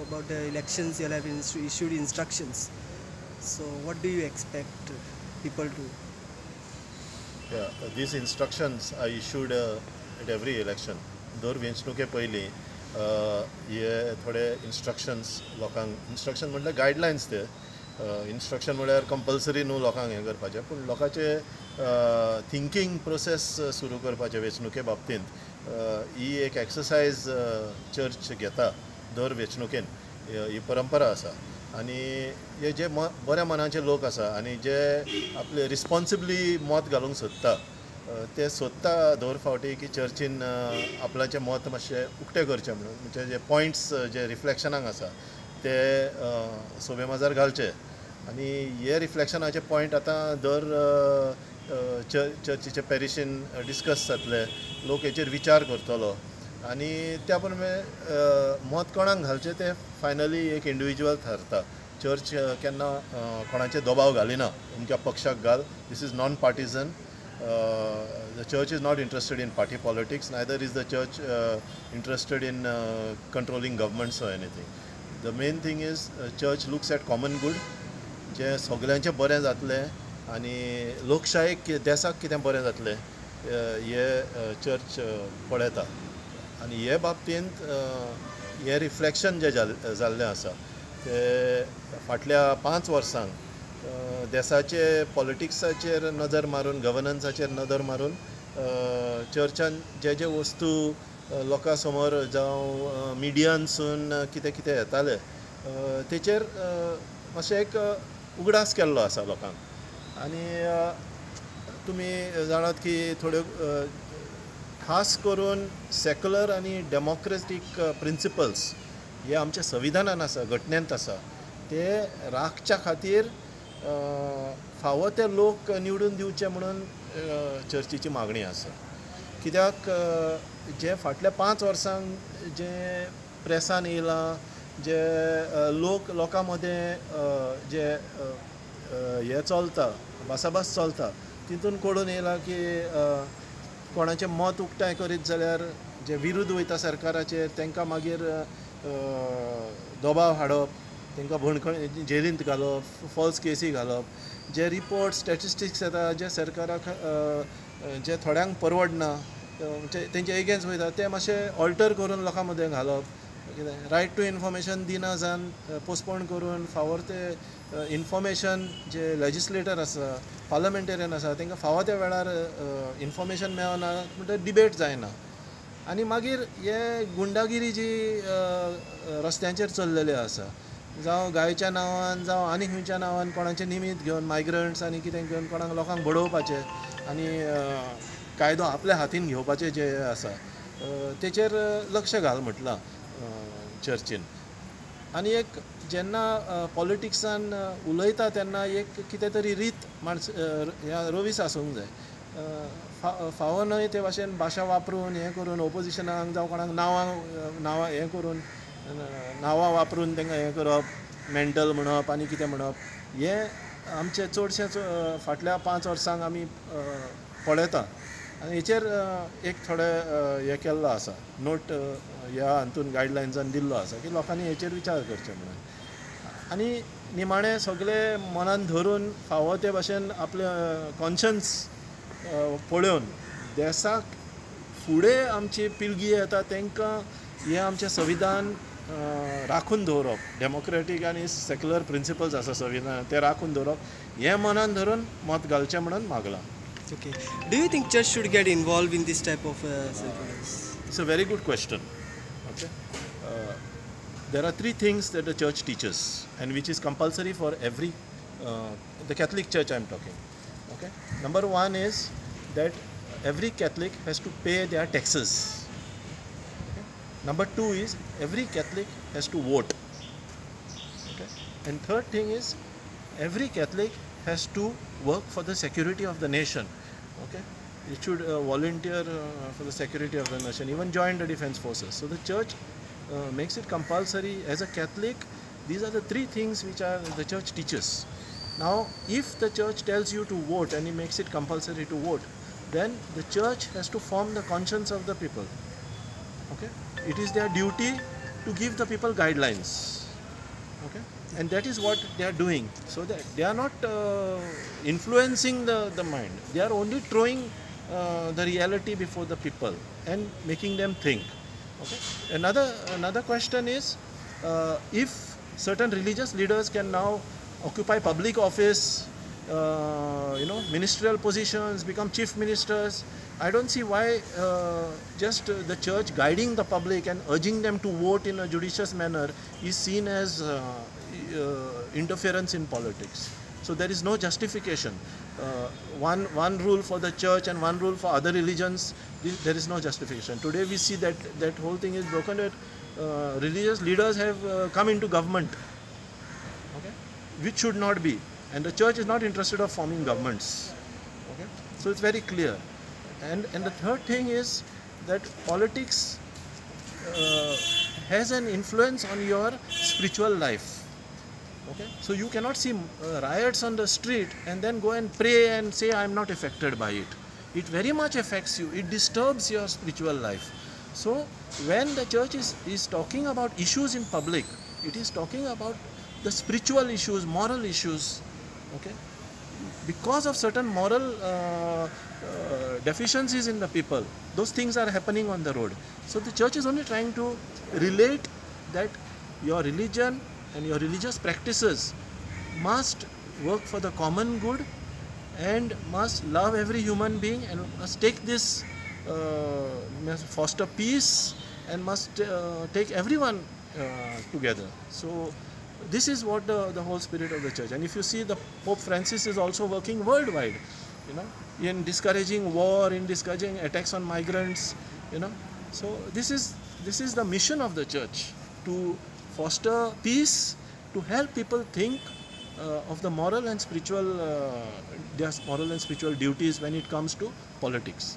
about the elections, you have issued instructions. So what do you expect people to? Yeah, these instructions are issued at every election. दर वेंचणुके पयलीं हे थोडे instructions लोकांक instruction म्हटल्यार guidelines ते instruction म्हळ्यार compulsory न्हू लोकांक हें करपाचें पूण लोकांचे थिंकींग प्रोसेस सुरू करपाचे वेंचणुके बाबतींत ही एक एक्सरसायज चर्च घेता दर वेंचणुकेन ही परंपरा आसा आनी हे जे बऱ्या मनाचे लोक आसा आनी जे आपले रिस्पॉन्सिबली मत घालूंक सोदता ते सोदता दर फावटी की चर्चीन आपल्याचें मत मातशें उक्तें करचें म्हणून म्हणजे जे पॉयंट्स जे रिफ्लेक्शनाक आसा ते सोबे माजार घालचे आनी हे रिफ्लेक्शनाचे पॉयंट आतां दर चर्चीचे पॅरिशीन डिस्कस जातले लोक हेचेर विचार करतलो आनी त्या प्रमाणे मत कोणाक घालचें तें फायनली एक इंडिविज्युअल थारता चर्च केन्ना कोणाचे दबाव घालिना अमक्या पक्षाक घाल this is non partisan the church is not interested in party politics, neither is the church interested in controlling governments or anything. The main thing is church looks at common good जे सगळ्यांचे बरें जातलें आनी लोकशायेक देशाक कितें बरें जातलें हे church पळयता आनी हे बाबतींत हे रिफ्लेक्शन जे जाल्लें आसा ते फाटल्या 5 वर्सांक देशाचे पॉलिटिक्साचेर नदर मारून गव्हर्नन्साचेर नदर मारून चर्चान जे जे वस्तू लोकां समोर जावं मिडियानसून कितें कितें येताले तेचेर मातशें एक उगडास केल्लो आसा लोकांक आनी तुमी जाणात की थोड्यो खास करून सेक्युलर आनी डेमोक्रेटीक प्रिंसिपल्स हे आमच्या संविधानान आसा घटनेंत आसा ते राखच्या खातीर फावो ते लोक निवडून दिवचे म्हणून चर्चीची मागणी आसा कित्याक जे फाटल्या 5 वर्सांक जे प्रेसान येयलां जे लोकां मदें जे हे चलता भासाभास चलता तितून कळून येयलां की कोणाचें मत उक्ताय करीत जाल्यार जे विरुद्ध वयता सरकाराचेर तांकां मागीर दबाव हाडप तांकां भणकण जेलींत घालप फॉल्स केसी घालप जे रिपोर्ट स्टॅटिस्टिक्स येता जे सरकाराक जे थोड्यांक परवडना तेंचे एगेन्स्ट वयता ते मातशें ऑल्टर करून लोकां मदें घालप कितें रायट टू इन्फॉर्मेशन दिना जावन पोस्टपोन करून फावोर ते इन्फॉर्मेशन जे लेजिस्लेटर आसा पार्लमेंटेरियन आसा तांकां फावो त्या वेळार इन्फॉर्मेशन मेळना म्हणटकीर डिबेट जायना आनी मागीर हे गुंडागिरी जी रस्त्यांचेर चल्लेली आसा जावं गायच्या नांवान जावं आनी खंयच्या नांवान कोणाचें निमीत घेवन मायग्रंट्स आनी कितें घेवन कोणाक लोकांक बडोवपाचें आनी कायदो आपल्या हातीन घेवपाचें जे आसा तेचेर लक्ष घाल म्हटलां चर्चीन आनी एक जेन्ना पॉलिटिक्सान उलयता तेन्ना एक कितें तरी रीत ह्या रवीस आसूंक जाय फावो न्हय ते भाशेन भाशा वापरून हें करून ओपोजिशनाक जावं कोणाक नांवां हें करून नांवां वापरून तांकां हें करप मेंटल म्हणप आनी कितें म्हणप हें आमचे चडशे फाटल्या 5 वर्सांक आमी पळयता आनी हेचेर एक थोडे हें केल्लो आसा नोट ह्या हातून गायडलायन्सान दिल्लो आसा की लोकांनी हेचेर विचार करचे म्हणून आनी निमाणें सगळे मनान धरून फावो ते भाशेन आपले कॉन्शन्स पळोवन देशाक फुडें आमची पिळगी येता तांकां हें आमचें संविधान राखून दवरप डेमोक्रेटीक आनी सेक्युलर प्रिंसिपल्स आसा संविधान ते राखून दवरप हें मनान धरून मत घालचें म्हणून मागलां. Okay. Do you think church should get involved in this type of ceremonies? It's a very good question. Okay. There are 3 things that the church teaches and which is compulsory for every the Catholic Church I'm talking. Okay. Number 1 is that every Catholic has to pay their taxes. Okay. Number 2 is every Catholic has to vote. Okay. And third thing is every Catholic has to work for the security of the nation. Okay, it should volunteer for the security of the nation, even join the defense forces. So the church makes it compulsory as a Catholic. These are the 3 things which are the church teaches. Now if the church tells you to vote and it makes it compulsory to vote, then the church has to form the conscience of the people. Okay, it is their duty to give the people guidelines. Okay, and that is what they are doing. So that they are not influencing the mind. They are only throwing the reality before the people and making them think. Okay. Another question is, if certain religious leaders can now occupy public office, ministerial positions, become chief ministers, I don't see why just the church guiding the public and urging them to vote in a judicious manner is seen as interference in politics. So there is no justification. One rule for the church and one rule for other religions, there is no justification. Today we see that whole thing is broken, that religious leaders have come into government, okay, which should not be. And the church is not interested of forming governments. Okay? So it's very clear. And the third thing is that politics has an influence on your spiritual life. Okay? So you cannot see riots on the street and then go and pray and say, I am not affected by it. It very much affects you. It disturbs your spiritual life. So when the church is talking about issues in public, it is talking about the spiritual issues, moral issues. Okay? Because of certain moral deficiencies in the people, those things are happening on the road. So the church is only trying to relate that your religion and your religious practices must work for the common good and must love every human being and must take this, must foster peace and must take everyone together. So this is what the whole spirit of the church. And if you see, the Pope Francis is also working worldwide, in discouraging war, in discouraging attacks on migrants, So this is the mission of the church, to foster peace, to help people think of the moral and spiritual, their moral and spiritual duties when it comes to politics.